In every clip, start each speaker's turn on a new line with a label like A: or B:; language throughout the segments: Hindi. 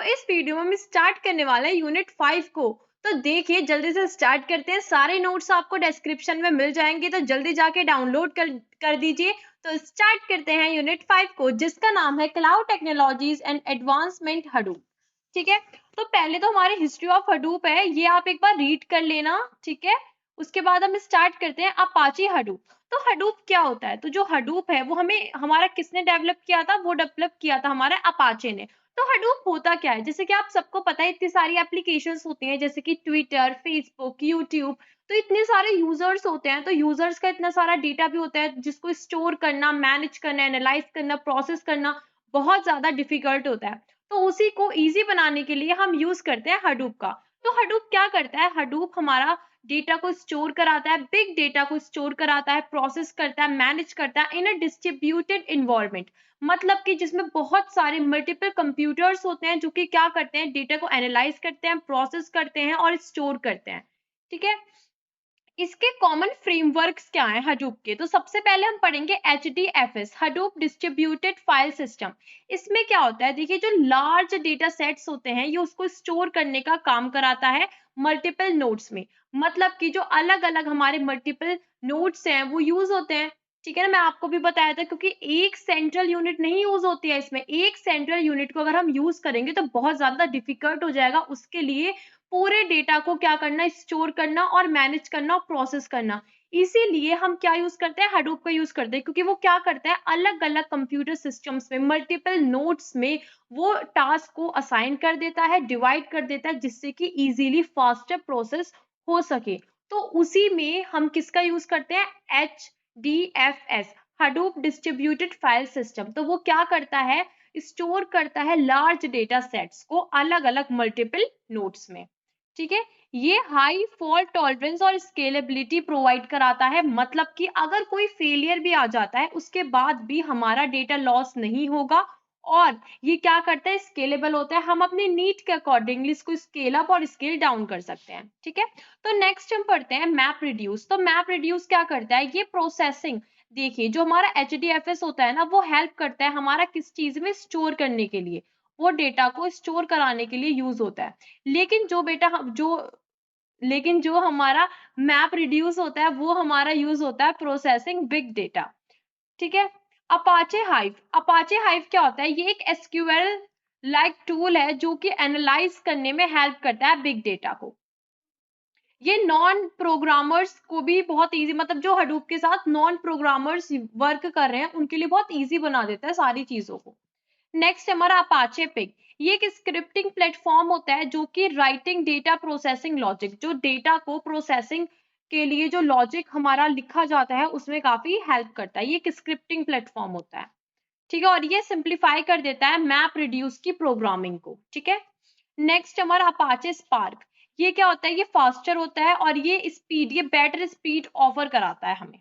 A: इस वीडियो में हम स्टार्ट करने वाले हैं यूनिट 5 को। तो देखिए जल्दी से स्टार्ट करते हैं। सारे नोट्स आपको डिस्क्रिप्शन में मिल जाएंगे, तो जल्दी जाके डाउनलोड कर दीजिए। तो स्टार्ट करते हैं यूनिट 5 को, जिसका नाम है cloud technologies and advancement Hadoop. ठीक है, तो पहले तो हमारी हिस्ट्री ऑफ हडूप है, ये आप एक बार रीड कर लेना। ठीक है, उसके बाद हम स्टार्ट करते हैं अपाची हडूप। तो हडूप क्या होता है? तो जो हडूप है वो हमें हमारा किसने डेवलप किया था? वो डेवलप किया था हमारे अपाचे ने। तो हडूप होता क्या है? जैसे कि आप सबको पता है इतनी सारी एप्लीकेशंस होती हैं, जैसे कि ट्विटर, फेसबुक, यूट्यूब। तो इतने सारे यूजर्स होते हैं, तो यूजर्स का इतना सारा डेटा भी होता है जिसको स्टोर करना, मैनेज करना, एनालाइज करना, प्रोसेस करना बहुत ज्यादा डिफिकल्ट होता है। तो उसी को इजी बनाने के लिए हम यूज करते हैं हडूप का। तो हडूप क्या करता है? हडूप हमारा डेटा को स्टोर कराता है, बिग डेटा को स्टोर कराता है, प्रोसेस करता है, मैनेज करता है इन अ डिस्ट्रीब्यूटेड इन्वायरमेंट। मतलब कि जिसमें बहुत सारे मल्टीपल कंप्यूटर्स होते हैं जो कि क्या करते हैं? डेटा को एनालाइज करते हैं, प्रोसेस करते हैं और स्टोर करते हैं। ठीक है, इसके कॉमन फ्रेमवर्क्स क्या हैं हडूप के? तो सबसे पहले हम पढ़ेंगे HDFS, Hadoop distributed file system. इसमें क्या होता है? देखिए जो लार्ज डेटा सेट्स होते हैं ये उसको स्टोर करने का काम कराता है मल्टीपल नोड्स में। मतलब कि जो अलग अलग हमारे मल्टीपल नोड्स हैं वो यूज होते हैं। ठीक है ना, मैं आपको भी बताया था, क्योंकि एक सेंट्रल यूनिट नहीं यूज होती है इसमें। एक सेंट्रल यूनिट को अगर हम यूज करेंगे तो बहुत ज्यादा डिफिकल्ट हो जाएगा उसके लिए पूरे डेटा को क्या करना, स्टोर करना और मैनेज करना और प्रोसेस करना। इसीलिए हम क्या यूज करते हैं? हडूप का यूज करते हैं, क्योंकि वो क्या करता है अलग अलग कंप्यूटर सिस्टम्स में मल्टीपल नोड्स में वो टास्क को असाइन कर देता है, डिवाइड कर देता है, जिससे कि इजीली फास्टर प्रोसेस हो सके। तो उसी में हम किसका यूज करते हैं? HDFS, Hadoop distributed file system. तो वो क्या करता है? स्टोर करता है लार्ज डेटा सेट्स को अलग अलग मल्टीपल नोड्स में। ठीक है, ये हाई फॉल्ट टॉलरेंस और स्केलेबिलिटी प्रोवाइड कराता है। मतलब कि अगर कोई फेलियर भी आ जाता है उसके बाद भी हमारा डेटा लॉस नहीं होगा। और ये क्या करता है? स्केलेबल होता है। हम अपनी नीड के अकॉर्डिंगली इसको स्केल अप और स्केल डाउन कर सकते हैं। ठीक है, तो नेक्स्ट हम पढ़ते हैं मैप रिड्यूस। तो मैप रिड्यूस क्या करता है? ये प्रोसेसिंग, देखिए जो हमारा HDFS होता है ना, वो हेल्प करता है हमारा किस चीज में? स्टोर करने के लिए, वो डेटा को स्टोर कराने के लिए यूज होता है। लेकिन जो बेटा हम जो लेकिन जो हमारा मैप रिड्यूस होता है वो हमारा यूज होता है प्रोसेसिंग बिग डेटा। ठीक है, अपाचे हाइव क्या होता है? ये एक SQL लाइक टूल है जो कि एनालाइज करने में हेल्प करता है बिग डेटा को। ये नॉन प्रोग्रामर्स को भी बहुत इजी, मतलब जो हडूप के साथ नॉन प्रोग्रामर्स वर्क कर रहे हैं उनके लिए बहुत इजी बना देता है सारी चीजों को। नेक्स्ट हमारा अपाचे पिग। ये एक स्क्रिप्टिंग प्लेटफॉर्म होता है जो कि राइटिंग डेटा प्रोसेसिंग लॉजिक, जो डेटा को प्रोसेसिंग के लिए जो लॉजिक हमारा लिखा जाता है उसमें काफी हेल्प करता है। ये एक स्क्रिप्टिंग प्लेटफॉर्म होता है। ठीक है, और ये सिंप्लीफाई कर देता है मैप रिड्यूस की प्रोग्रामिंग को। ठीक है, नेक्स्ट हमारा अपाचे स्पार्क। ये क्या होता है? ये फास्टर होता है और ये बेटर स्पीड ऑफर कराता है हमें।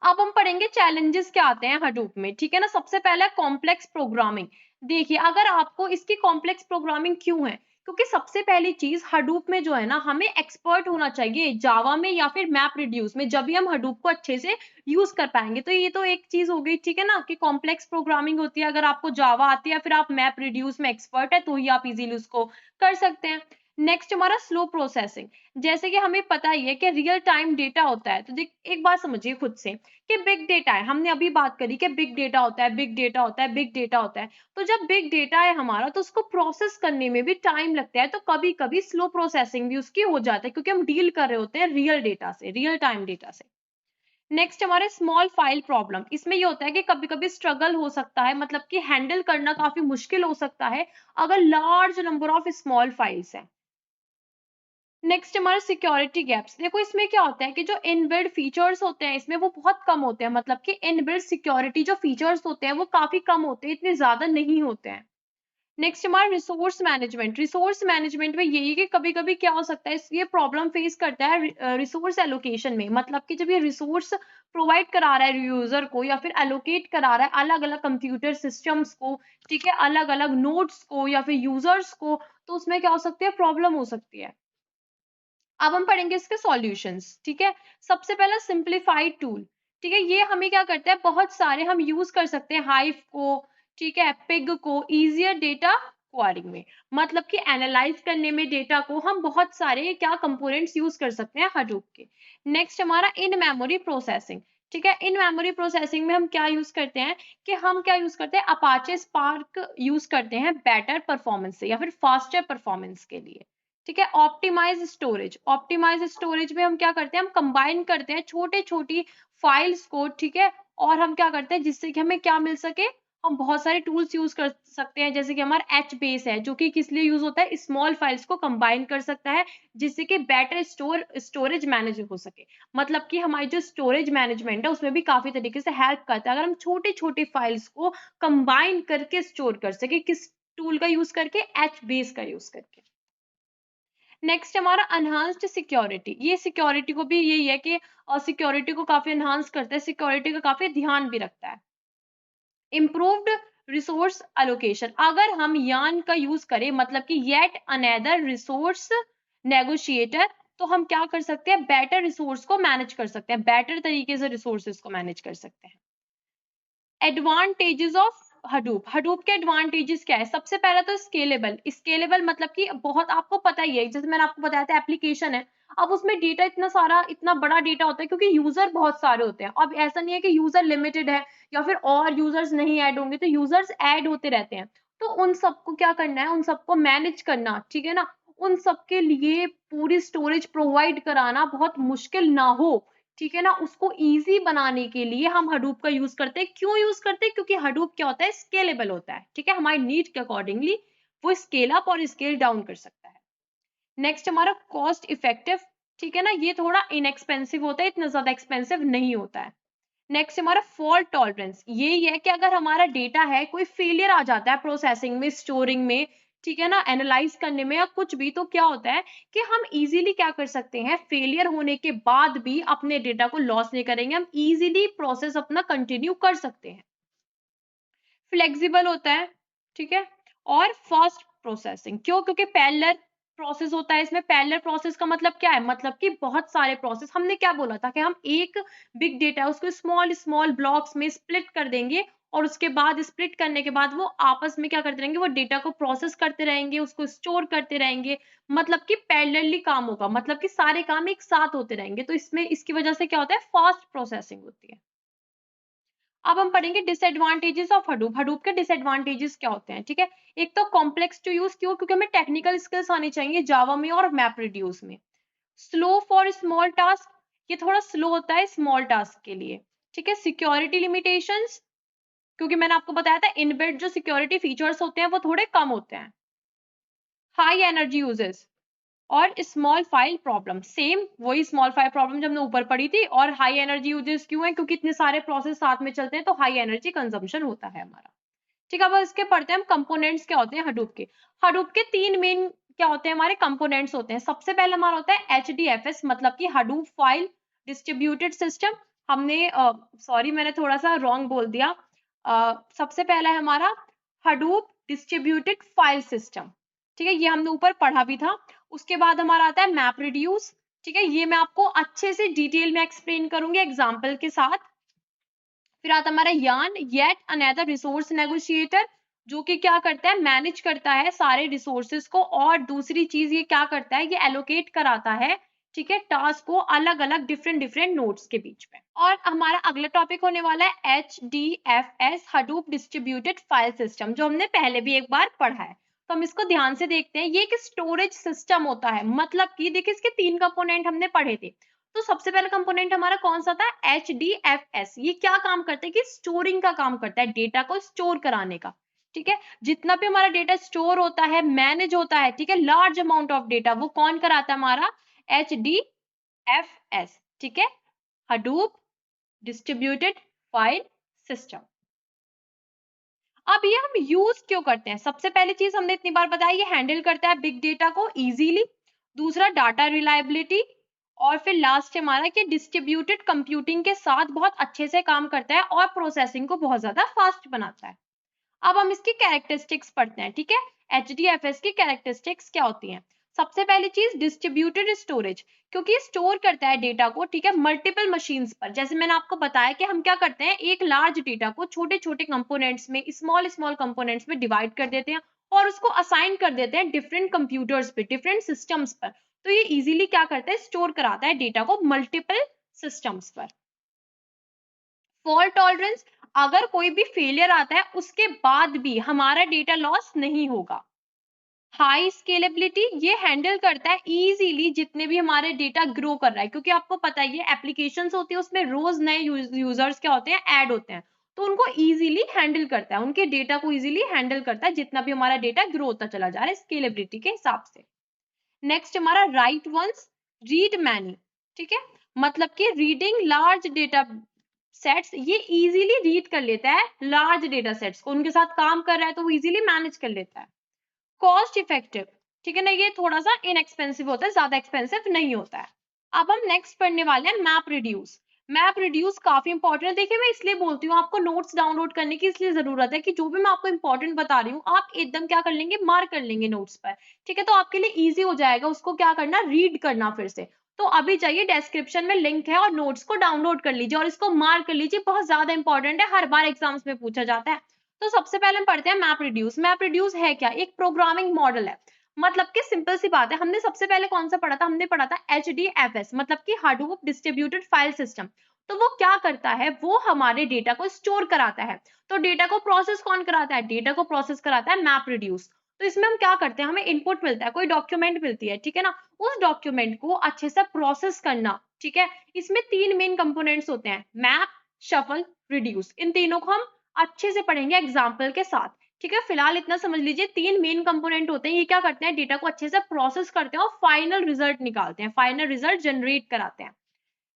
A: अब हम पढ़ेंगे चैलेंजेस क्या आते हैं हडूप में। ठीक है ना, सबसे पहला कॉम्प्लेक्स प्रोग्रामिंग। देखिए अगर आपको इसकी कॉम्प्लेक्स प्रोग्रामिंग क्यों है? क्योंकि सबसे पहली चीज हडूप में जो है ना, हमें एक्सपर्ट होना चाहिए जावा में या फिर मैप रिड्यूस में, जब भी हम हडूप को अच्छे से यूज कर पाएंगे। तो ये तो एक चीज हो गई। ठीक है ना, कि कॉम्प्लेक्स प्रोग्रामिंग होती है, अगर आपको जावा आती है या फिर आप मैप रिड्यूस में एक्सपर्ट है तो ही आप इजीली उसको कर सकते हैं। नेक्स्ट हमारा स्लो प्रोसेसिंग। जैसे कि हमें पता ही है कि रियल टाइम डेटा होता है, तो देख एक बात समझिए खुद से कि बिग डेटा है। हमने अभी बात करी कि बिग डेटा होता है, बिग डेटा होता है, बिग डेटा होता है। तो जब बिग डेटा है हमारा तो उसको प्रोसेस करने में भी टाइम लगता है, तो कभी कभी स्लो प्रोसेसिंग भी उसकी हो जाता है, क्योंकि हम डील कर रहे होते हैं रियल डेटा से, रियल टाइम डेटा से। नेक्स्ट हमारे स्मॉल फाइल प्रॉब्लम। इसमें ये होता है कि कभी कभी स्ट्रगल हो सकता है, मतलब कि हैंडल करना काफी मुश्किल हो सकता है अगर large number of small files हैं। नेक्स्ट हमारा सिक्योरिटी गैप्स। देखो इसमें क्या होता है कि जो इनबिल्ट फीचर्स होते हैं इसमें वो बहुत कम होते हैं, मतलब कि इनबिल्ट सिक्योरिटी जो फीचर्स होते हैं वो काफी कम होते हैं, इतने ज्यादा नहीं होते हैं। नेक्स्ट हमारा रिसोर्स मैनेजमेंट। रिसोर्स मैनेजमेंट में यही है कि कभी कभी क्या हो सकता है, ये प्रॉब्लम फेस करता है रिसोर्स एलोकेशन में। मतलब कि जब ये रिसोर्स प्रोवाइड करा रहा है यूजर को या फिर एलोकेट करा रहा है अलग अलग कंप्यूटर सिस्टम्स को, ठीक है, अलग अलग नोड्स को या फिर यूजर्स को, तो उसमें क्या हो सकती है? प्रॉब्लम हो सकती है। अब हम पढ़ेंगे इसके सॉल्यूशंस। ठीक है, सबसे पहला सिंप्लीफाइड टूल। ठीक है, ये हमें क्या करता है? बहुत सारे हम यूज कर सकते हैं हाइव को, ठीक है, पिग को, इजियर डेटा क्वारिंग में, मतलब कि एनालाइज करने में डेटा को हम बहुत सारे क्या कंपोनेंट्स यूज कर सकते हैं हडूप के। नेक्स्ट हमारा इन मेमोरी प्रोसेसिंग। ठीक है, इन मेमोरी प्रोसेसिंग में हम क्या यूज करते हैं कि हम क्या यूज करते हैं, अपाचे स्पार्क यूज करते हैं बेटर परफॉर्मेंस से या फिर फास्टर परफॉर्मेंस के लिए। ठीक है, ऑप्टिमाइज स्टोरेज। ऑप्टिमाइज स्टोरेज में हम क्या करते हैं, हम कंबाइन करते हैं छोटे छोटी फाइल्स को, ठीक है, और हम क्या करते हैं जिससे कि हमें क्या मिल सके, हम बहुत सारे टूल्स यूज कर सकते हैं, जैसे कि हमारा एच बेस है जो कि किस लिए यूज होता है, स्मॉल फाइल्स को कंबाइन कर सकता है जिससे कि बेटर स्टोरेज मैनेज हो सके। मतलब कि हमारी जो स्टोरेज मैनेजमेंट है उसमें भी काफी तरीके से हेल्प करता है अगर हम छोटे छोटे फाइल्स को कंबाइन करके स्टोर कर सके, किस टूल का यूज करके, एच बेस का यूज करके। नेक्स्ट हमारा अनहांस्ड सिक्योरिटी। ये सिक्योरिटी को भी यही है कि सिक्योरिटी को काफी एनहांस करता है, सिक्योरिटी का काफी ध्यान भी रखता है। Improved resource allocation. अगर हम यान का यूज करें, मतलब कि येट अनदर रिसोर्स नेगोशिएटर, तो हम क्या कर सकते हैं, बेटर रिसोर्स को मैनेज कर सकते हैं, बेटर तरीके से रिसोर्सेज को मैनेज कर सकते हैं। Advantages of Hadoop. हडूप के एडवांटेजेस क्या है, सबसे पहला तो स्केलेबल। स्केलेबल मतलब कि बहुत आपको पता ही है, जैसे मैंने आपको बताया था एप्लीकेशन है, अब उसमें डेटा इतना सारा, इतना बड़ा डेटा होता है क्योंकि यूजर बहुत सारे होते हैं। अब ऐसा नहीं है कि यूजर लिमिटेड है या फिर और यूजर्स नहीं ऐड होंगे, तो यूजर्स ऐड होते रहते हैं, तो उन सबको क्या करना है, उन सबको मैनेज करना, ठीक है ना, उन सबके लिए पूरी स्टोरेज प्रोवाइड कराना बहुत मुश्किल ना हो, ठीक है ना, उसको इजी बनाने के लिए हम हडूप का यूज करते हैं। क्यों यूज करते हैं, क्योंकि हडूप क्या होता है, स्केलेबल होता है, ठीक है, हमारी नीड के अकॉर्डिंगली वो स्केल अप और स्केल डाउन कर सकता है। नेक्स्ट हमारा कॉस्ट इफेक्टिव। ठीक है ना, ये थोड़ा इनएक्सपेंसिव होता है, इतना ज्यादा एक्सपेंसिव नहीं होता है। नेक्स्ट हमारा फॉल्ट टॉलरेंस। यही है कि अगर हमारा डेटा है, कोई फेलियर आ जाता है प्रोसेसिंग में, स्टोरिंग में, ठीक है ना, एनालाइज करने में या कुछ भी, तो क्या होता है कि हम इजीली क्या कर सकते हैं, फेलियर होने के बाद भी अपने डेटा को लॉस नहीं करेंगे, हम इजीली प्रोसेस अपना कंटिन्यू कर सकते हैं। फ्लेक्सिबल होता है, ठीक है, और फास्ट प्रोसेसिंग। क्यों, क्योंकि पैरेलल प्रोसेस होता है इसमें। पैरेलल प्रोसेस का मतलब क्या है, मतलब कि बहुत सारे प्रोसेस, हमने क्या बोला था कि हम एक बिग डेटा है उसको स्मॉल स्मॉल ब्लॉक्स में स्प्लिट कर देंगे और उसके बाद स्प्लिट करने के बाद वो आपस में क्या करते रहेंगे, वो डेटा को प्रोसेस करते रहेंगे, उसको स्टोर करते रहेंगे, मतलब कि पैरेलली काम होगा, मतलब कि सारे काम एक साथ होते रहेंगे, तो इसमें इसकी वजह से क्या होता है, फास्ट प्रोसेसिंग होती है। अब हम पढ़ेंगे डिसएडवांटेजेस ऑफ हडूप। हडूप के डिसएडवांटेजेस क्या होते हैं, ठीक है। एक तो कॉम्प्लेक्स टू यूज। क्यों, क्योंकि हमें टेक्निकल स्किल्स आनी चाहिए जावा में और मैप्रेड्यूस में। स्लो फॉर स्मॉल टास्क, ये थोड़ा स्लो होता है स्मॉल टास्क के लिए, ठीक है। सिक्योरिटी लिमिटेशंस, क्योंकि मैंने आपको बताया था इनबिल्ट जो सिक्योरिटी फीचर्स होते हैं वो थोड़े कम होते हैं। हाई एनर्जी यूजेस और स्मॉल फाइल प्रॉब्लम, सेम वही स्मॉल फाइल प्रॉब्लम जो हमने ऊपर पढ़ी थी। और हाई एनर्जी यूजेस क्यों है, क्योंकि इतने सारे प्रोसेस साथ में चलते हैं तो हाई एनर्जी कंजम्पशन होता है हमारा, ठीक है। अब इसके पढ़ते हैं हम कंपोनेंट्स क्या होते हैं हडूप के। हडूप के तीन मेन क्या होते हैं, हमारे कंपोनेंट्स होते हैं। सबसे पहले हमारा होता है HDFS, मतलब कि हडूप फाइल डिस्ट्रीब्यूटेड सिस्टम। हमने सॉरी मैंने थोड़ा सा रॉन्ग बोल दिया। सबसे पहला है हमारा हडूप डिस्ट्रीब्यूटेड फाइल सिस्टम, ठीक है, ये हमने ऊपर पढ़ा भी था। उसके बाद हमारा आता है मैप्रेड्यूस, ठीक है, ये मैं आपको अच्छे से डिटेल में एक्सप्लेन करूंगी एग्जाम्पल के साथ। फिर आता हमारा यान, येट अनदर रिसोर्स नेगोशिएटर, जो कि क्या करता है, मैनेज करता है सारे रिसोर्सेज को। और दूसरी चीज ये क्या करता है, ये एलोकेट कराता है, ठीक है, टास्क को अलग अलग डिफरेंट डिफरेंट नोड्स के बीच में। और हमारा अगला टॉपिक होने वाला है HDFS, Hadoop distributed file system, जो हमने पहले भी एक बार पढ़ा है, तो हम इसको ध्यान से देखते हैं। ये एक स्टोरेज सिस्टम होता है, मतलब कि देखिए इसके तीन कंपोनेंट हमने पढ़े थे। तो सबसे पहला कंपोनेंट हमारा कौन सा था, HDFS। ये क्या काम करता है कि स्टोरिंग का काम करता है, डेटा को स्टोर कराने का, ठीक है। जितना भी हमारा डेटा स्टोर होता है, मैनेज होता है, ठीक है, लार्ज अमाउंट ऑफ डेटा, वो कौन कराता है, हमारा HDFS, ठीक है, हडूप डिस्ट्रीब्यूटेड फाइल सिस्टम। अब ये हम यूज क्यों करते हैं, सबसे पहली चीज हमने इतनी बार बताया, ये हैंडल करता है बिग डेटा को इजीली। दूसरा डाटा रिलायबिलिटी। और फिर लास्ट हमारा कि डिस्ट्रीब्यूटेड कंप्यूटिंग के साथ बहुत अच्छे से काम करता है और प्रोसेसिंग को बहुत ज्यादा फास्ट बनाता है। अब हम इसकी कैरेक्टरिस्टिक्स पढ़ते हैं, ठीक है। HDFS की कैरेक्टरिस्टिक्स क्या होती हैं। सबसे पहली चीज डिस्ट्रीब्यूटेड स्टोरेज, क्योंकि ये स्टोर करता है डेटा को, ठीक है, मल्टीपल मशीन्स पर। जैसे मैंने आपको बताया कि हम क्या करते हैं, एक लार्ज डेटा को छोटे छोटे कंपोनेंट्स में, स्मॉल स्मॉल कंपोनेंट्स में डिवाइड कर देते हैं और उसको असाइन कर देते हैं डिफरेंट कंप्यूटर्स पे, डिफरेंट सिस्टम्स पर। तो ये इजीली क्या करता है, स्टोर कराता है डेटा को मल्टीपल सिस्टम्स पर। फॉल्ट टॉलरेंस, अगर कोई भी फेलियर आता है उसके बाद भी हमारा डेटा लॉस नहीं होगा। हाई स्केलेबिलिटी, ये हैंडल करता है इजीली जितने भी हमारे डेटा ग्रो कर रहा है, क्योंकि आपको पता ही है एप्लीकेशंस होती है उसमें रोज नए यूजर्स क्या होते हैं, ऐड होते हैं, तो उनको इजीली हैंडल करता है, उनके डेटा को इजीली हैंडल करता है जितना भी हमारा डेटा ग्रो होता चला जा रहा है स्केलेबिलिटी के हिसाब से। नेक्स्ट हमारा राइट वंस रीड मैनी, ठीक है, मतलब कि रीडिंग लार्ज डेटा सेट्स, ये इजीली रीड कर लेता है लार्ज डेटा सेट्स को, उनके साथ काम कर रहा है तो वो इजीली मैनेज कर लेता है। कॉस्ट इफेक्टिव, ठीक है ना, ये थोड़ा सा इनएक्सपेंसिव होता है, ज्यादा एक्सपेंसिव नहीं होता है। अब हम नेक्स्ट पढ़ने वाले हैं मैप रिड्यूस। मैप रिड्यूस काफी इंपॉर्टेंट है, देखिए मैं इसलिए बोलती हूँ आपको नोट्स डाउनलोड करने की इसलिए जरूरत है कि जो भी मैं आपको इंपॉर्टेंट बता रही हूँ आप एकदम क्या कर लेंगे, मार्क कर लेंगे नोट्स पर, ठीक है, तो आपके लिए इजी हो जाएगा उसको क्या करना, रीड करना फिर से। तो अभी जाइए डिस्क्रिप्शन में लिंक है और नोट्स को डाउनलोड कर लीजिए और इसको मार्क कर लीजिए, बहुत ज्यादा इंपॉर्टेंट है, हर बार एग्जाम्स में पूछा जाता है। तो सबसे पहले हम पढ़ते हैं मैप रिड्यूस। मैप रिड्यूस है क्या, एक प्रोग्रामिंग मॉडल है, मतलब कि सिंपल सी बात है, हमने सबसे पहले कौन सा पढ़ा था, हमने पढ़ा था HDFS, मतलब कि हाडूप डिस्ट्रीब्यूटेड फाइल सिस्टम। तो वो क्या करता है, वो हमारे डेटा को स्टोर कराता है। तो डेटा को प्रोसेस कौन कराता है, डेटा को प्रोसेस कराता है मैप रिड्यूस। तो इसमें हम क्या करते हैं, हमें इनपुट मिलता है, कोई डॉक्यूमेंट मिलती है, ठीक है ना, उस डॉक्यूमेंट को अच्छे से प्रोसेस करना, ठीक है। इसमें तीन मेन कंपोनेंट्स होते हैं, मैप, शफल, रिड्यूस, इन तीनों को हम अच्छे से पढ़ेंगे एग्जाम्पल के साथ, ठीक है। फिलहाल इतना समझ लीजिए, तीन मेन कंपोनेंट होते हैं, ये क्या करते हैं, डेटा को अच्छे से प्रोसेस करते हैं और फाइनल रिजल्ट निकालते हैं, फाइनल रिजल्ट जनरेट कराते हैं।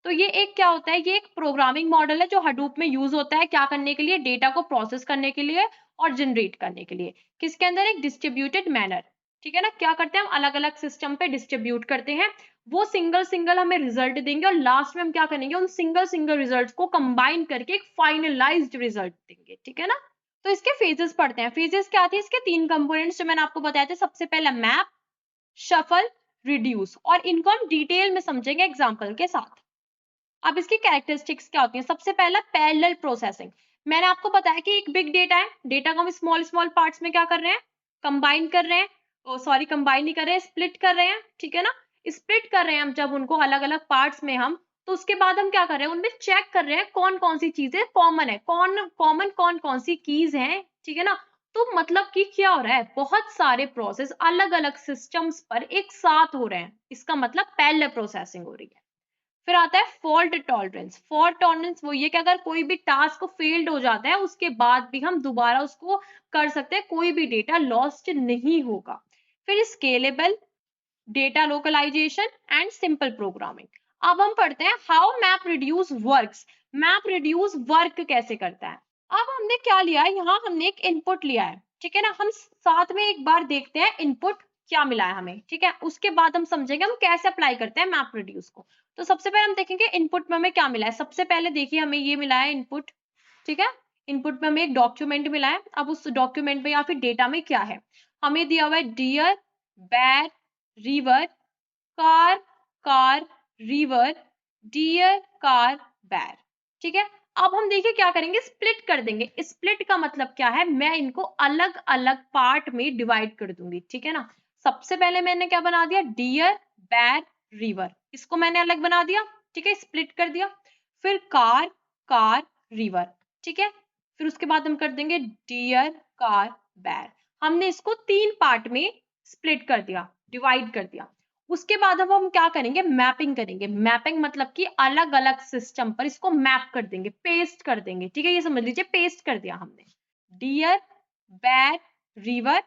A: तो ये एक क्या होता है, ये एक प्रोग्रामिंग मॉडल है जो हडूप में यूज होता है, क्या करने के लिए, डेटा को प्रोसेस करने के लिए और जनरेट करने के लिए, किसके अंदर, एक डिस्ट्रीब्यूटेड मैनर, ठीक है ना, क्या करते हैं हम अलग अलग सिस्टम पे डिस्ट्रीब्यूट करते हैं, वो सिंगल सिंगल हमें रिजल्ट देंगे और लास्ट में हम क्या करेंगे, उन सिंगल सिंगल रिजल्ट को कंबाइन करके एक फाइनलाइज्ड रिजल्ट देंगे, ठीक है ना। तो इसके फेजेस पढ़ते हैं, फेजेस क्या थे, इसके तीन कंपोनेंट्स जो मैंने आपको बताए थे, सबसे पहला मैप, शफल, रिड्यूस, और इनको हम डिटेल में समझेंगे एग्जांपल के साथ। अब इसकी कैरेक्टरिस्टिक्स क्या होती है, सबसे पहला पैरेलल प्रोसेसिंग। मैंने आपको बताया कि एक बिग डेटा है, डेटा को हम स्मॉल स्मॉल पार्ट्स में क्या कर रहे हैं, कंबाइन कर रहे हैं, सॉरी कंबाइन नहीं कर रहे हैं, स्प्लिट कर रहे हैं, ठीक है ना। स्प्लिट कर रहे हैं हम जब उनको अलग अलग पार्ट्स में हम, तो उसके बाद हम क्या कर रहे हैं, उनमें चेक कर रहे हैं कौन कौन सी चीजें कॉमन है, कौन कौन सी कीज हैं, ठीक है ना। तो मतलब कि क्या हो रहा है, बहुत सारे प्रोसेस अलग अलग सिस्टम्स पर एक साथ हो रहे हैं, इसका मतलब पैरेलल प्रोसेसिंग हो रही है। फिर आता है फॉल्ट टॉलरेंस। फॉल्ट टॉलरेंस वो ये कि अगर कोई भी टास्क फेल्ड हो जाता है उसके बाद भी हम दोबारा उसको कर सकते हैं, कोई भी डेटा लॉस्ट नहीं होगा। फिर scalable, data localization and simple programming. अब हम पढ़ते हैं how map reduce works. Map reduce work कैसे करता है। अब हमने क्या लिया है, यहाँ हमने एक इनपुट लिया है, ठीक है ना, हम साथ में एक बार देखते हैं इनपुट क्या मिला है हमें, ठीक है, उसके बाद हम समझेंगे हम कैसे अप्लाई करते हैं मैप रिड्यूस को। तो सबसे पहले हम देखेंगे इनपुट में हमें क्या मिला है। सबसे पहले देखिए हमें ये मिला है इनपुट, ठीक है, इनपुट में हमें एक डॉक्यूमेंट मिला है। अब उस डॉक्यूमेंट में या फिर डेटा में क्या है, हमें दिया हुआ है deer, bear, river, car, car, river, deer, car, bear, ठीक है। अब हम देखिए क्या करेंगे, स्प्लिट कर देंगे। स्प्लिट का मतलब क्या है, मैं इनको अलग अलग पार्ट में डिवाइड कर दूंगी, ठीक है ना। सबसे पहले मैंने क्या बना दिया, डियर, बैर, रिवर, इसको मैंने अलग बना दिया, ठीक है, स्प्लिट कर दिया। फिर कार, कार, रिवर, ठीक है। फिर उसके बाद हम कर देंगे डियर, कार, बैर। हमने इसको तीन पार्ट में स्प्लिट कर दिया, डिवाइड कर दिया। उसके बाद अब हम क्या करेंगे, मैपिंग करेंगे। मैपिंग मतलब कि अलग अलग सिस्टम पर इसको मैप कर देंगे, पेस्ट कर देंगे, ठीक है, ये समझ लीजिए पेस्ट कर दिया हमने। Dear, bear, river,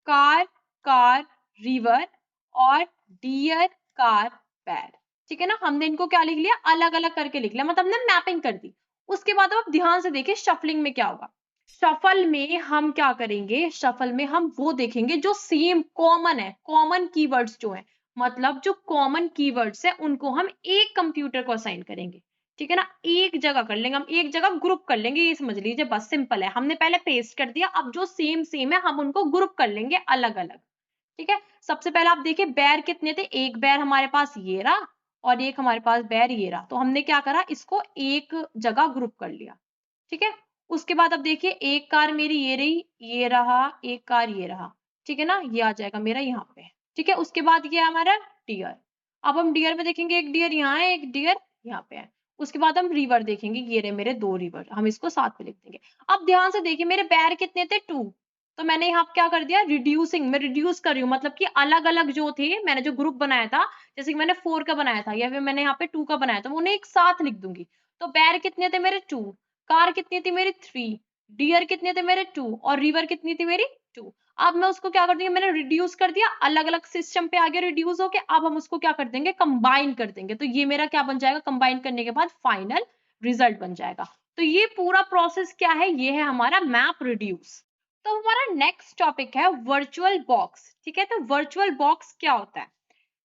A: car, car, river और डियर, कार, बैर, ठीक है ना। हमने इनको क्या लिख लिया, अलग अलग करके लिख लिया, मतलब हमने मैपिंग कर दी। उसके बाद अब ध्यान से देखिए शफलिंग में क्या होगा। शफल में हम क्या करेंगे, शफल में हम वो देखेंगे जो सेम कॉमन है, कॉमन कीवर्ड्स जो है, मतलब जो कॉमन कीवर्ड्स है उनको हम एक कंप्यूटर को असाइन करेंगे, ठीक है ना, एक जगह कर लेंगे, हम एक जगह ग्रुप कर लेंगे, ये समझ लीजिए, बस सिंपल है। हमने पहले पेस्ट कर दिया, अब जो सेम सेम है हम उनको ग्रुप कर लेंगे अलग अलग, ठीक है। सबसे पहले आप देखिए बैर कितने थे, एक बैर हमारे पास ये रहा और एक हमारे पास बैर ये रहा, तो हमने क्या करा, इसको एक जगह ग्रुप कर लिया, ठीक है। उसके बाद अब देखिए एक कार मेरी ये रही, ये रहा, एक कार ये रहा, ठीक है ना, ये आ जाएगा मेरा यहाँ पे, ठीक है। उसके बाद ये हमारा डियर। अब हम डियर में देखेंगे, एक डियर यहाँ है, एक डियर यहाँ पे है। उसके बाद हम रिवर देखेंगे, ये रहे मेरे 2 रिवर, हम इसको साथ में लिख देंगे। अब ध्यान से देखिए मेरे पैर कितने थे, 2, तो मैंने यहाँ क्या कर दिया, रिड्यूसिंग, मैं रिड्यूस कर रही हूँ, मतलब कि अलग अलग जो थे, मैंने जो ग्रुप बनाया था, जैसे कि मैंने 4 का बनाया था या फिर मैंने यहाँ पे 2 का बनाया था, मैं उन्हें एक साथ लिख दूंगी। तो पैर कितने थे मेरे, 2, कार कितनी थी मेरी, 3, डियर कितने थे मेरे, 2, और रिवर कितनी थी मेरी, 2। अब मैं उसको क्या कर दूंगी, मैंने रिड्यूस कर दिया, अलग अलग सिस्टम पे आ गया रिड्यूस होके। अब हम उसको क्या कर देंगे, कंबाइन कर देंगे, तो ये मेरा क्या बन जाएगा, कंबाइन करने के बाद फाइनल रिजल्ट बन जाएगा। तो ये पूरा प्रोसेस क्या है, ये है हमारा मैप रिड्यूस। तो हमारा नेक्स्ट टॉपिक है वर्चुअल बॉक्स, ठीक है। तो वर्चुअल बॉक्स क्या होता है,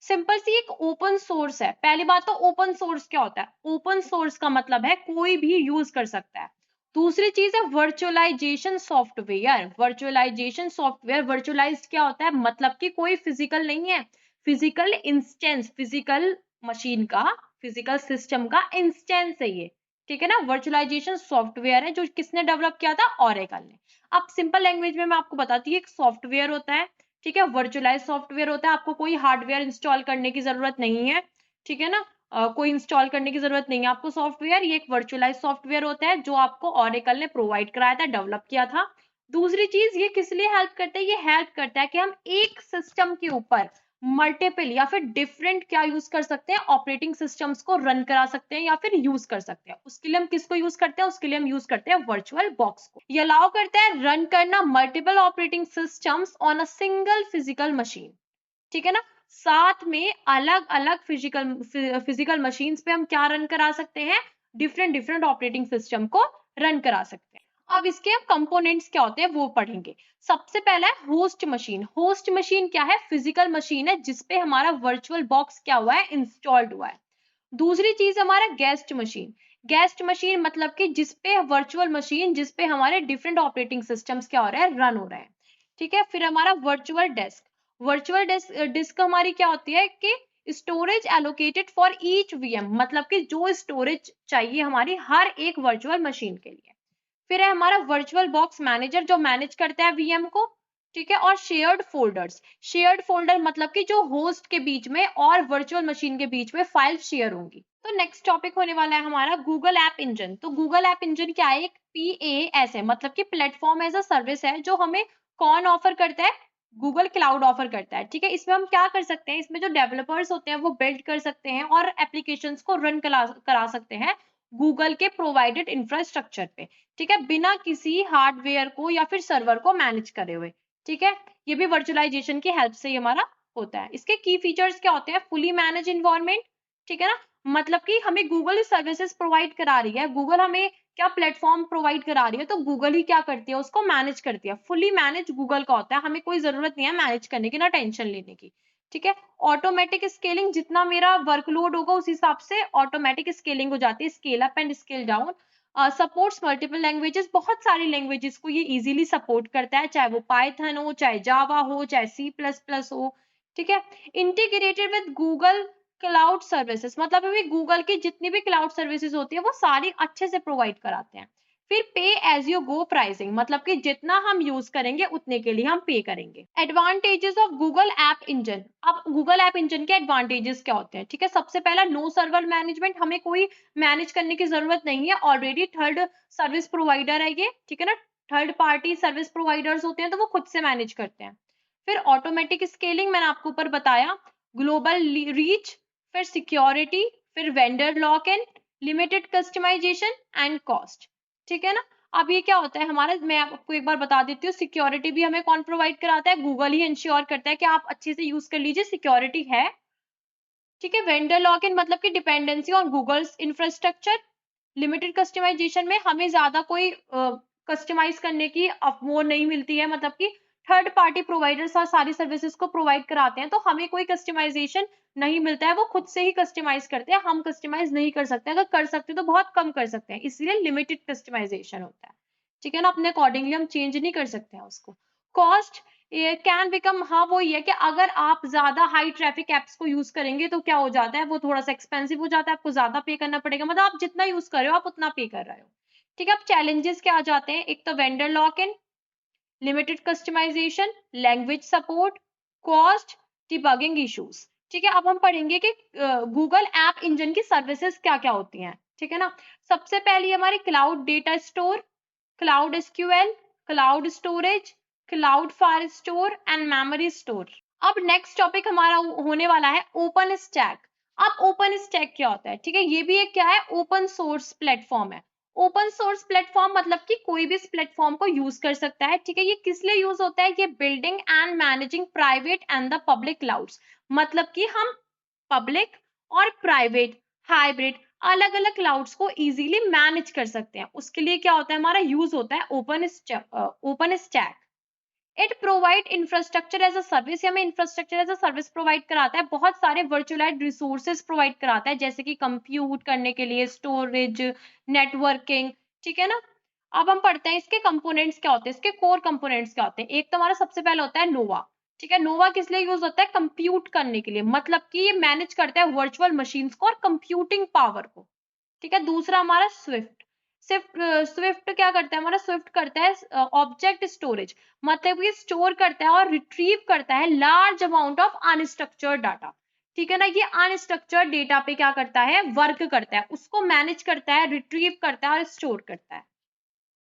A: सिंपल सी एक ओपन सोर्स है। पहली बात तो ओपन सोर्स क्या होता है, ओपन सोर्स का मतलब है कोई भी यूज कर सकता है। दूसरी चीज है virtualization software. Virtualization software, virtualized क्या होता है, मतलब कि कोई फिजिकल नहीं है, फिजिकल इंस्टेंस, फिजिकल मशीन का, फिजिकल सिस्टम का इंस्टेंस है ये, ठीक है ना। वर्चुअलाइजेशन सॉफ्टवेयर है जो किसने डेवलप किया था, ओरेकल ने। अब सिंपल लैंग्वेज में मैं आपको बताती हूँ, एक सॉफ्टवेयर होता है, ठीक है, वर्चुअलाइज सॉफ्टवेयर होता है, आपको कोई हार्डवेयर इंस्टॉल करने की जरूरत नहीं है, ठीक है ना, कोई इंस्टॉल करने की जरूरत नहीं है आपको सॉफ्टवेयर, ये एक वर्चुअलाइज सॉफ्टवेयर होता है जो आपको ओरेकल ने प्रोवाइड कराया था, डेवलप किया था। दूसरी चीज, ये किस लिए हेल्प करता है, ये हेल्प करता है कि हम एक सिस्टम के ऊपर मल्टीपल या फिर डिफरेंट क्या यूज कर सकते हैं, ऑपरेटिंग सिस्टम्स को रन करा सकते हैं या फिर यूज कर सकते हैं। उसके लिए हम किसको यूज करते हैं, उसके लिए हम यूज करते हैं वर्चुअल बॉक्स को। ये अलाउ करता है रन करना multiple operating systems on a single physical machine, ठीक है ना। साथ में अलग अलग फिजिकल मशीन्स पे हम क्या रन करा सकते हैं, डिफरेंट डिफरेंट ऑपरेटिंग सिस्टम को रन करा सकते हैं। अब इसके हम कंपोनेंट्स क्या होते हैं वो पढ़ेंगे। सबसे पहला है होस्ट मशीन। होस्ट मशीन क्या है, फिजिकल मशीन है जिसपे हमारा वर्चुअल बॉक्स क्या हुआ है, इंस्टॉल्ड हुआ है। दूसरी चीज हमारा गेस्ट मशीन। गेस्ट मशीन मतलब कि जिसपे वर्चुअल मशीन, जिसपे हमारे डिफरेंट ऑपरेटिंग सिस्टम्स क्या हो रहे हैं, रन हो रहे हैं, ठीक है। फिर हमारा वर्चुअल डेस्क। वर्चुअल डिस्क हमारी क्या होती है कि storage allocated for each VM, मतलब कि जो स्टोरेज चाहिए हमारी हर एक वर्चुअल मशीन के लिए। फिर है हमारा वर्चुअल बॉक्स मैनेजर जो मैनेज करता है वीएम को, ठीक है। और शेयर्ड फोल्डर्स। शेयर्ड फोल्डर मतलब कि जो होस्ट के बीच में और वर्चुअल मशीन के बीच में फाइल शेयर होंगी। तो नेक्स्ट टॉपिक होने वाला है हमारा गूगल ऐप इंजन। तो गूगल ऐप इंजन क्या है, एक PaaS है, मतलब कि प्लेटफॉर्म एज अ सर्विस है, जो हमें कौन ऑफर करता है, गूगल क्लाउड ऑफर करता है, ठीक है। इसमें हम क्या कर सकते हैं, इसमें जो डेवलपर्स होते हैं वो बिल्ड कर सकते हैं और एप्लीकेशंस को रन करा सकते हैं गूगल के प्रोवाइडेड इंफ्रास्ट्रक्चर पे, ठीक है, बिना किसी हार्डवेयर को या फिर सर्वर को मैनेज करे हुए, ठीक है। ये भी वर्चुअलाइजेशन की हेल्प से ही हमारा होता है। इसके की फीचर्स क्या होते हैं, फुली मैनेज इन्वायरमेंट, ठीक है ना, मतलब कि हमें गूगल सर्विसेज प्रोवाइड करा रही है, गूगल हमें क्या प्लेटफॉर्म प्रोवाइड करा रही है, तो गूगल ही क्या करती है, उसको मैनेज करती है। फुली मैनेज गूगल का होता है, हमें कोई जरूरत नहीं है मैनेज करने की, ना टेंशन लेने की, ठीक है। ऑटोमेटिक स्केलिंग, जितना मेरा वर्कलोड होगा उस हिसाब से ऑटोमेटिक स्केलिंग हो जाती है, scale up and scale down. Supports multiple languages, बहुत सारी लैंग्वेजेस को ये इजीली सपोर्ट करता है, चाहे वो पाइथन हो, चाहे जावा हो, चाहे C++ हो, ठीक है। Integrated with Google cloud services, मतलब अभी गूगल की जितनी भी क्लाउड सर्विसेज होती है वो सारी अच्छे से प्रोवाइड कराते हैं। फिर पे एज यू गो प्राइसिंग, मतलब कि जितना हम यूज करेंगे उतने के लिए हम पे करेंगे। Advantages of Google app engine. अब गूगल ऐप इंजन के एडवांटेजेस क्या होते हैं, ठीक है। सबसे पहला, नो सर्वर मैनेजमेंट, हमें कोई मैनेज करने की जरूरत नहीं है, ऑलरेडी थर्ड सर्विस प्रोवाइडर है ये, ठीक है ना। थर्ड पार्टी सर्विस प्रोवाइडर्स होते हैं तो वो खुद से मैनेज करते हैं। फिर ऑटोमेटिक स्केलिंग, मैंने आपको ऊपर बताया। ग्लोबल रीच, फिर सिक्योरिटी, फिर vendor lock in, limited customization and cost, ठीक है ना। अब ये क्या होता है हमारा, मैं आपको एक बार बता देती हूँ, सिक्योरिटी भी हमें कौन प्रोवाइड कराता है, गूगल ही इंश्योर करता है कि आप अच्छे से यूज कर लीजिए, सिक्योरिटी है, ठीक है। वेंडर लॉक इन मतलब कि dependency on Google's infrastructure. Limited customization में हमें ज्यादा कोई कस्टमाइज करने की वो नहीं मिलती है, मतलब कि थर्ड पार्टी प्रोवाइडर्स सारी सर्विसेज को प्रोवाइड कराते हैं तो हमें कोई कस्टमाइजेशन नहीं मिलता है, वो खुद से ही कस्टमाइज करते हैं, हम कस्टमाइज नहीं कर सकते, अगर कर सकते तो बहुत कम कर सकते हैं, इसलिए लिमिटेड कस्टमाइजेशन होता है, ठीक है ना। अपने अकॉर्डिंगली हम चेंज नहीं कर सकते हैं उसको। कॉस्ट कैन बिकम, हाँ वो ये है कि अगर आप ज्यादा हाई ट्रैफिक एप्स को यूज करेंगे तो क्या हो जाता है, वो थोड़ा सा एक्सपेंसिव हो जाता है, आपको ज्यादा पे करना पड़ेगा, मतलब आप जितना यूज कर रहे हो आप उतना पे कर रहे हो, ठीक है, अब चैलेंजेस क्या आ जाते हैं, एक तो vendor lock in, limited customization, language support, cost, debugging issues. ठीक है, अब हम पढ़ेंगे कि गूगल ऐप इंजन की सर्विसेज क्या क्या होती हैं। ठीक है ना, सबसे पहली हमारी cloud data store, cloud SQL, cloud storage, cloud file store and memory store. अब नेक्स्ट टॉपिक हमारा होने वाला है ओपन स्टैक। अब ओपन स्टैक क्या होता है, ठीक है, ये भी एक क्या है, ओपन सोर्स प्लेटफॉर्म है। ओपन सोर्स प्लेटफॉर्म मतलब कि कोई भी इस प्लेटफॉर्म को यूज कर सकता है। ठीक है, ये किस लिए यूज होता है, ये building and managing private and the public clouds, मतलब कि हम पब्लिक और प्राइवेट हाइब्रिड अलग अलग क्लाउड्स को इजीली मैनेज कर सकते हैं। उसके लिए क्या होता है, हमारा यूज होता है OpenStack. It provide infrastructure as a service, हमें infrastructure as a service provide कराता है, बहुत सारे वर्चुअलाइज्ड रिसोर्सेज प्रोवाइड कराता है, जैसे कि कंप्यूट करने के लिए, स्टोरेज, नेटवर्किंग। ठीक है ना, अब हम पढ़ते हैं इसके कंपोनेंट्स क्या होते हैं, इसके कोर कंपोनेंट्स क्या होते हैं। एक तो हमारा सबसे पहले होता है नोवा। ठीक है, नोवा किस लिए यूज होता है, कंप्यूट करने के लिए, मतलब कि ये मैनेज करता है वर्चुअल मशीन्स को और कंप्यूटिंग पावर को। ठीक है, दूसरा हमारा स्विफ्ट। स्विफ्ट स्विफ्ट क्या करता है, हमारा स्विफ्ट करता है ऑब्जेक्ट स्टोरेज, मतलब ये स्टोर करता है और रिट्रीव करता है large amount of unstructured data. ठीक है ना, ये अनस्ट्रक्चर्ड डेटा पे क्या करता है, वर्क करता है, उसको मैनेज करता है, रिट्रीव करता है और स्टोर करता है।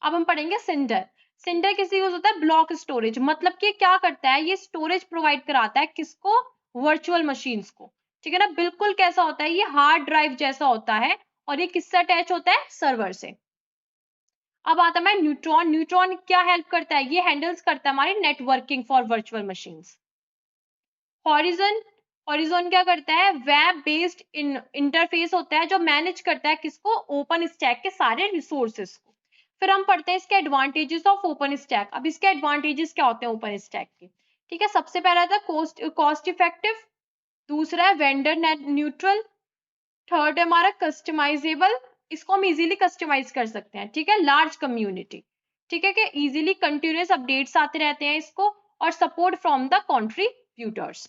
A: अब हम पढ़ेंगे सिंडर। सिंडर किस यूज होता है, ब्लॉक स्टोरेज, मतलब कि क्या करता है, ये स्टोरेज प्रोवाइड कराता है किसको, वर्चुअल मशीन्स को। ठीक है ना, बिल्कुल कैसा होता है, ये हार्ड ड्राइव जैसा होता है और ये किससे अटैच होता है, सर्वर से। अब आता है न्यूट्रॉन। न्यूट्रॉन क्या हेल्प करता है, ये हैंडल्स करता है हमारी networking for virtual machines. Horizon. Horizon क्या करता है, वेब बेस्ड इंटरफेस होता है जो मैनेज करता है किसको, ओपन स्टैक के सारे रिसोर्सेस को। फिर हम पढ़ते हैं इसके एडवांटेजेस ऑफ ओपन स्टैक। अब इसके एडवांटेजेस क्या होते हैं ओपन स्टैक के। ठीक है, सबसे पहला था कॉस्ट इफेक्टिव, दूसरा है वेंडर न्यूट्रल, थर्ड है हमारा कस्टमाइजेबल, इसको हम इजीली कस्टमाइज कर सकते हैं। ठीक है, लार्ज कम्युनिटी। ठीक है, कि इजीली कंटिन्यूअस अपडेट्स आते रहते हैं इसको, और सपोर्ट फ्रॉम द कंट्रीब्यूटर्स।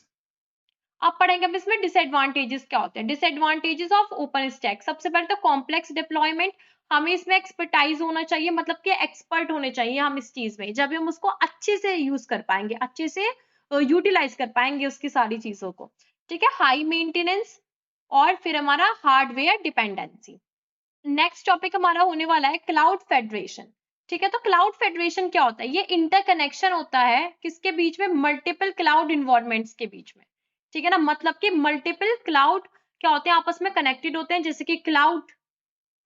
A: अब पढ़ेंगे हम इसमें डिसएडवांटेजेस क्या होते हैं। डिसएडवांटेजेस ऑफ ओपन स्टैक, सबसे पहले तो कॉम्प्लेक्स डिप्लॉयमेंट, हमें इसमें एक्सपर्टाइज होना चाहिए, मतलब कि एक्सपर्ट होने चाहिए हम इस चीज में, जब हम उसको अच्छे से यूज कर पाएंगे, अच्छे से यूटिलाइज कर पाएंगे उसकी सारी चीजों को। ठीक है, हाई मेंटेनेंस, और फिर हमारा हार्डवेयर डिपेंडेंसी। नेक्स्ट टॉपिक हमारा होने वाला है क्लाउड फेडरेशन। ठीक है, तो क्लाउड फेडरेशन क्या होता है, ये इंटरकनेक्शन होता है किसके बीच में, मल्टीपल क्लाउड इन्वायरमेंट्स के बीच में। ठीक है ना, मतलब कि मल्टीपल क्लाउड क्या होते हैं, आपस में कनेक्टेड होते हैं, जैसे कि क्लाउड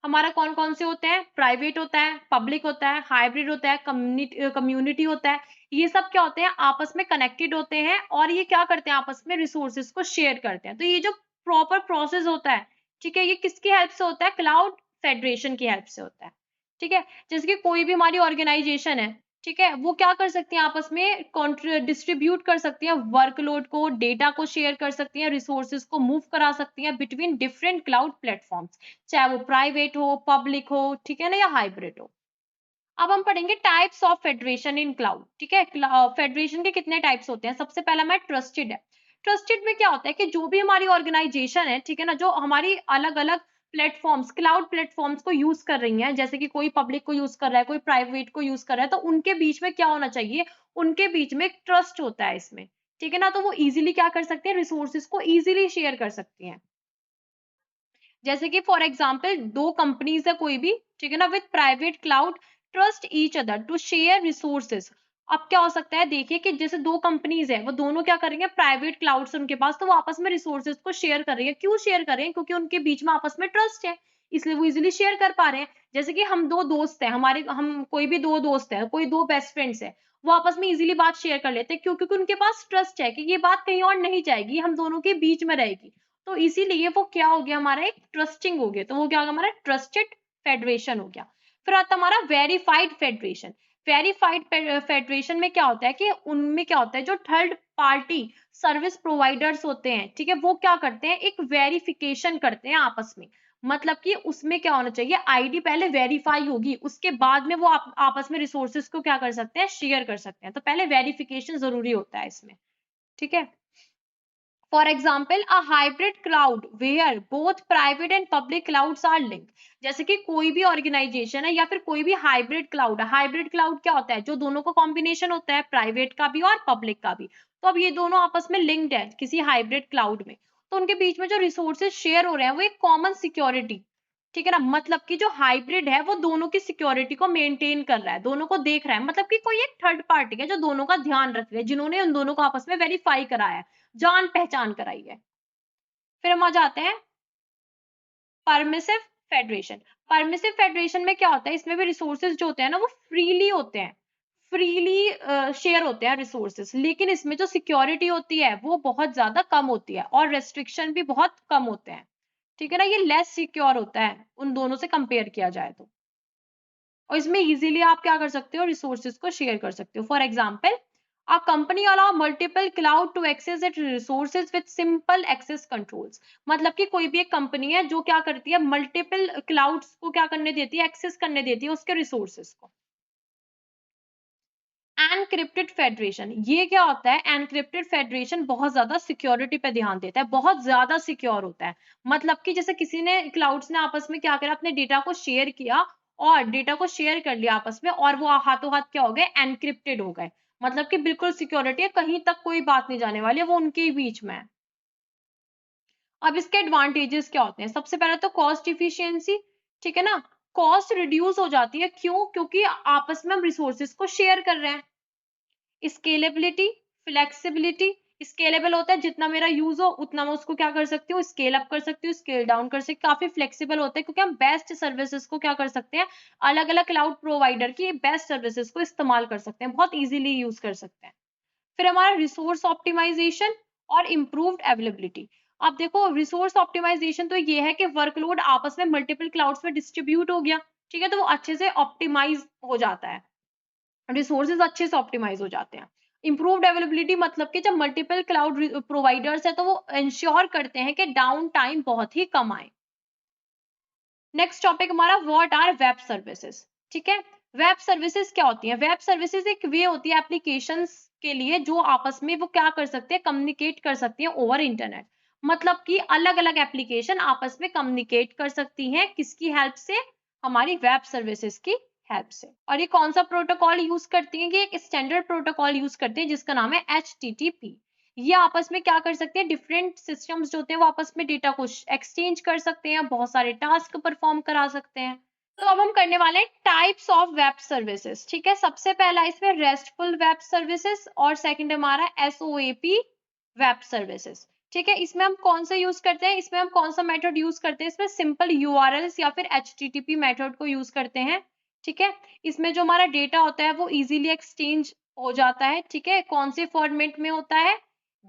A: हमारा कौन कौन से होते हैं, प्राइवेट होता है, पब्लिक होता है, हाइब्रिड होता है, कम्युनिटी होता है। ये सब क्या होते हैं, आपस में कनेक्टेड होते हैं और ये क्या करते हैं, आपस में रिसोर्सेज को शेयर करते हैं। तो ये जो प्रॉपर प्रोसेस होता है, ठीक है, ये किसकी हेल्प से होता है, क्लाउड फेडरेशन की हेल्प से होता है। ठीक है, जैसे कि कोई भी हमारी ऑर्गेनाइजेशन है, ठीक है, वो क्या कर सकती है, आपस में डिस्ट्रीब्यूट कर सकती है वर्कलोड को, डेटा को शेयर कर सकती है, रिसोर्सेज को मूव करा सकती है बिटवीन डिफरेंट क्लाउड प्लेटफॉर्म्स, चाहे वो प्राइवेट हो, पब्लिक हो, ठीक है ना, या हाइब्रिड हो। अब हम पढ़ेंगे types of federation in cloud. ठीक है, फेडरेशन के कितने टाइप्स होते हैं। सबसे पहला मैं ट्रस्टेड है। ट्रस्टेड में क्या होता है कि जो भी हमारी ऑर्गेनाइजेशन है, ठीक है ना, जो हमारी अलग अलग प्लेटफॉर्म्स, क्लाउड प्लेटफॉर्म्स को यूज कर रही हैं, जैसे कि कोई पब्लिक को यूज कर रहा है, कोई प्राइवेट को यूज कर रहा है, तो उनके बीच में क्या होना चाहिए, उनके बीच में एक ट्रस्ट होता है इसमें। ठीक है ना, तो वो इजीली क्या कर सकते हैं, रिसोर्सेज को इजीली शेयर कर सकती हैं। जैसे कि फॉर एग्जाम्पल दो कंपनीज है कोई भी, ठीक है ना, with private cloud trust each other to share resources. अब क्या हो सकता है, देखिए कि जैसे दो कंपनीज है, वो दोनों क्या करेंगे, प्राइवेट क्लाउड से उनके पास, तो वो आपस में रिसोर्सेज को शेयर कर रही है। क्यों शेयर कर रहे हैं, क्योंकि उनके बीच में आपस में ट्रस्ट है, इसलिए वो इजिली शेयर कर पा रहे हैं। जैसे कि हम दो दोस्त हैं, हमारे हम कोई भी दो दोस्त है, कोई दो बेस्ट फ्रेंड्स है, वो आपस में इजीली बात शेयर कर लेते हैं, क्योंकि उनके पास ट्रस्ट है कि ये बात कहीं और नहीं जाएगी, हम दोनों के बीच में रहेगी। तो इसीलिए वो क्या हो गया, हमारा एक ट्रस्टिंग हो गया, तो वो क्या हो गया, हमारा ट्रस्टेड फेडरेशन हो गया। फिर आता हमारा वेरीफाइड फेडरेशन। वेरीफाइड फेडरेशन में क्या होता है कि उनमें क्या होता है, जो थर्ड पार्टी सर्विस प्रोवाइडर्स होते हैं, ठीक है, वो क्या करते हैं, एक वेरिफिकेशन करते हैं आपस में। मतलब कि उसमें क्या होना चाहिए, आईडी पहले वेरीफाई होगी, उसके बाद में वो आपस में रिसोर्सेज को क्या कर सकते हैं, शेयर कर सकते हैं। तो पहले वेरिफिकेशन जरूरी होता है इसमें। ठीक है, for example a hybrid cloud where both private and public clouds are linked. जैसे कि कोई भी ऑर्गेनाइजेशन है या फिर कोई भी हाइब्रिड क्लाउड है। हाइब्रिड क्लाउड क्या होता है? जो दोनों का कॉम्बिनेशन होता है, प्राइवेट का भी और पब्लिक का भी। तो अब ये दोनों आपस में लिंक्ड है किसी हाइब्रिड क्लाउड में, तो उनके बीच में जो रिसोर्सेज शेयर हो रहे हैं वो एक कॉमन सिक्योरिटी, ठीक है ना, मतलब कि जो हाइब्रिड है वो दोनों की सिक्योरिटी को मेंटेन कर रहा है, दोनों को देख रहा है, मतलब कि कोई एक थर्ड पार्टी है जो दोनों का ध्यान रख रही है, जिन्होंने उन दोनों को आपस में वेरीफाई कराया है, जान पहचान कराई है। फिर हम आ जाते हैं परमिसिव फेडरेशन। परमिसिव फेडरेशन में क्या होता है? इसमें भी रिसोर्सेज जो होते हैं ना वो फ्रीली होते हैं, फ्रीली शेयर होते हैं रिसोर्सेज, लेकिन इसमें जो सिक्योरिटी होती है वो बहुत ज्यादा कम होती है और रेस्ट्रिक्शन भी बहुत कम होते हैं, ठीक है ना, ये लेस सिक्योर होता है उन दोनों से कंपेयर किया जाए तो। और इसमें इजीली आप क्या कर सकते हो? रिसोर्सेज को शेयर कर सकते हो। For example a company allow multiple cloud to access its resources with simple access controls। मतलब कि कोई भी एक कंपनी है जो क्या करती है? मल्टीपल क्लाउड्स को क्या करने देती है? एक्सेस करने देती है उसके रिसोर्सेज को। एनक्रिप्टेड फेडरेशन, ये क्या होता है? एनक्रिप्टेड फेडरेशन बहुत ज्यादा सिक्योरिटी पे ध्यान देता है, बहुत ज्यादा सिक्योर होता है। मतलब कि जैसे किसी ने क्लाउड्स ने आपस में क्या करा? अपने डेटा को शेयर किया और डेटा को शेयर कर लिया आपस में, और वो हाथों हाथ क्या हो गए? एनक्रिप्टेड हो गए। मतलब कि बिल्कुल सिक्योरिटी है, कहीं तक कोई बात नहीं जाने वाली है, वो उनके ही बीच में है। अब इसके एडवांटेजेस क्या होते हैं? सबसे पहले तो कॉस्ट इफिशियंसी, ठीक है ना, कॉस्ट रिड्यूस हो जाती है। क्यों? क्योंकि आपस में हम रिसोर्सेज को शेयर कर रहे हैं। स्केलेबिलिटी, फ्लेक्सिबिलिटी, स्केलेबल होता है जितना मेरा यूज हो उतना मैं उसको क्या कर सकती हूँ? स्केल अप कर सकती हूँ, स्केल डाउन कर सकती हूँ। काफी फ्लेक्सिबल होता है क्योंकि हम बेस्ट सर्विसेज को क्या कर सकते हैं? अलग अलग क्लाउड प्रोवाइडर की बेस्ट सर्विसेज को इस्तेमाल कर सकते हैं, बहुत इजीली यूज कर सकते हैं। फिर हमारा रिसोर्स ऑप्टिमाइजेशन और इम्प्रूव्ड अवेलेबिलिटी। अब देखो रिसोर्स ऑप्टिमाइजेशन तो ये है कि वर्कलोड आपस में मल्टीपल क्लाउड्स में डिस्ट्रीब्यूट हो गया, ठीक है, तो वो अच्छे से ऑप्टिमाइज हो जाता है, रिसोर्सेज अच्छे से ऑप्टिमाइज हो जाते हैं। इम्प्रूव्ड अवेलेबिलिटी मतलब कि जब मल्टीपल क्लाउड प्रोवाइडर्स है तो वो इंश्योर करते हैं कि डाउन टाइम बहुत ही कम आए। नेक्स्ट टॉपिक हमारा व्हाट आर वेब सर्विसेज, ठीक है। वेब सर्विसेज क्या होती है? वेब सर्विसेज एक वे होती है एप्लीकेशंस के लिए जो आपस में वो क्या कर सकते हैं? कम्युनिकेट कर सकती हैं ओवर इंटरनेट। मतलब कि अलग अलग एप्लीकेशन आपस में कम्युनिकेट कर सकती हैं, किसकी हेल्प से? हमारी वेब सर्विसेज की हेल्प से। और ये कौन सा प्रोटोकॉल यूज करती है? कि एक स्टैंडर्ड प्रोटोकॉल यूज करते हैं जिसका नाम है HTTP। ये आपस में क्या कर सकते हैं? डिफरेंट सिस्टम्स जो होते हैं वो आपस में डेटा को एक्सचेंज कर सकते हैं, बहुत सारे टास्क परफॉर्म करा सकते हैं। तो अब हम करने वाले हैं टाइप्स ऑफ वेब सर्विसेज, ठीक है। सबसे पहला इसमें रेस्टफुल वेब सर्विसेज और सेकंड हमारा SOAP वेब सर्विसेज, ठीक है। इसमें हम कौन सा यूज करते हैं? इसमें हम कौन सा मेथड यूज करते हैं? इसमें सिंपल URLs या फिर HTTP मेथड को यूज करते हैं, ठीक है। इसमें जो हमारा डेटा होता है वो इजीली एक्सचेंज हो जाता है, ठीक है। कौन से फॉर्मेट में होता है?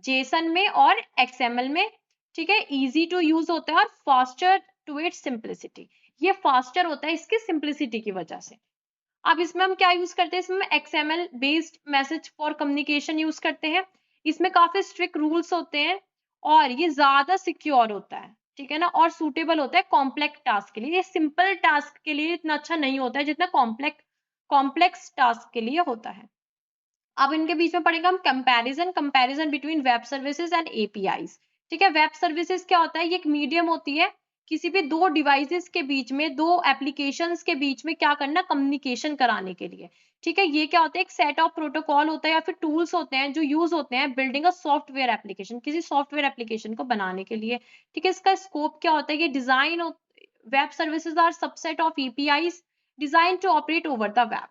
A: जेसन में और XML में, ठीक है। इजी टू यूज होता है और फास्टर टू इट्स सिंपलिसिटी, ये फास्टर होता है इसकी सिंपलिसिटी की वजह से। अब इसमें हम क्या यूज करते हैं? इसमें XML based message for communication use करते हैं। इसमें काफी स्ट्रिक्ट रूल्स होते हैं और ये ज्यादा सिक्योर होता है, ठीक है ना, और सूटेबल होता है कॉम्प्लेक्स टास्क के लिए। ये सिंपल टास्क के लिए इतना अच्छा नहीं होता है जितना कॉम्प्लेक्स टास्क के लिए होता है। अब इनके बीच में पड़ेगा हम comparison between web services and APIs, ठीक है। वेब सर्विसेज क्या होता है? ये एक मीडियम होती है किसी भी दो डिवाइसेस के बीच में, दो एप्लीकेशंस के बीच में क्या करना? कम्युनिकेशन कराने के लिए, ठीक है। ये क्या होता है? एक सेट ऑफ प्रोटोकॉल होता है या फिर टूल्स होते हैं जो यूज होते हैं बिल्डिंग अ सॉफ्टवेयर एप्लीकेशन, किसी सॉफ्टवेयर एप्लीकेशन को बनाने के लिए, ठीक है। इसका स्कोप क्या होता है? ये design, web services are subset of APIs design to operate over the web,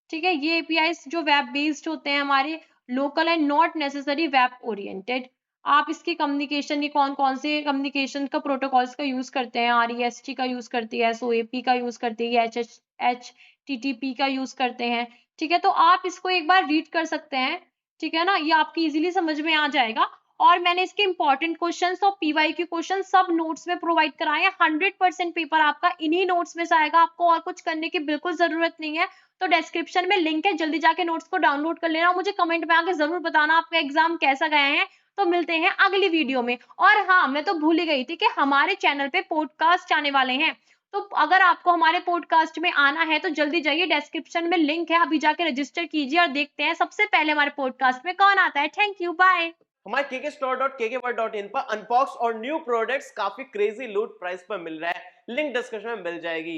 A: ठीक है। ये APIs जो वेब बेस्ड होते हैं हमारे, local and not necessary web oriented. आप इसकी कम्युनिकेशन, ये कौन कौन से कम्युनिकेशन का प्रोटोकॉल्स का यूज करते हैं? REST का यूज करती है, SOAP का यूज करती है, HTTP का यूज करते हैं, ठीक है। तो आप इसको एक बार रीड कर सकते हैं, ठीक है ना, ये आपकी इजीली समझ में आ जाएगा। और मैंने इसके इंपॉर्टेंट क्वेश्चंस और PYQ क्वेश्चन सब नोट्स में प्रोवाइड कराए हैं। 100% पेपर आपका इन्हीं नोट्स में से आएगा, आपको और कुछ करने की बिल्कुल जरूरत नहीं है। तो डिस्क्रिप्शन में लिंक है, जल्दी जाके नोट्स को डाउनलोड कर लेना। मुझे कमेंट में आके जरूर बताना आपका एग्जाम कैसा गया है। तो मिलते हैं अगली वीडियो में। और हाँ, मैं तो भूल ही गई थी कि हमारे चैनल पे पॉडकास्ट आने वाले हैं, तो अगर आपको हमारे पॉडकास्ट में आना है तो जल्दी जाइए, डिस्क्रिप्शन में लिंक है, अभी जाके रजिस्टर कीजिए और देखते हैं सबसे पहले हमारे पॉडकास्ट में कौन आता है। Thank you, bye.
B: हमारे kkstore.kkworld.in पर अनबॉक्स और न्यू प्रोडक्ट्स काफी क्रेजी लूट प्राइस पर मिल रहा है, लिंक डिस्क्रिप्शन में मिल जाएगी।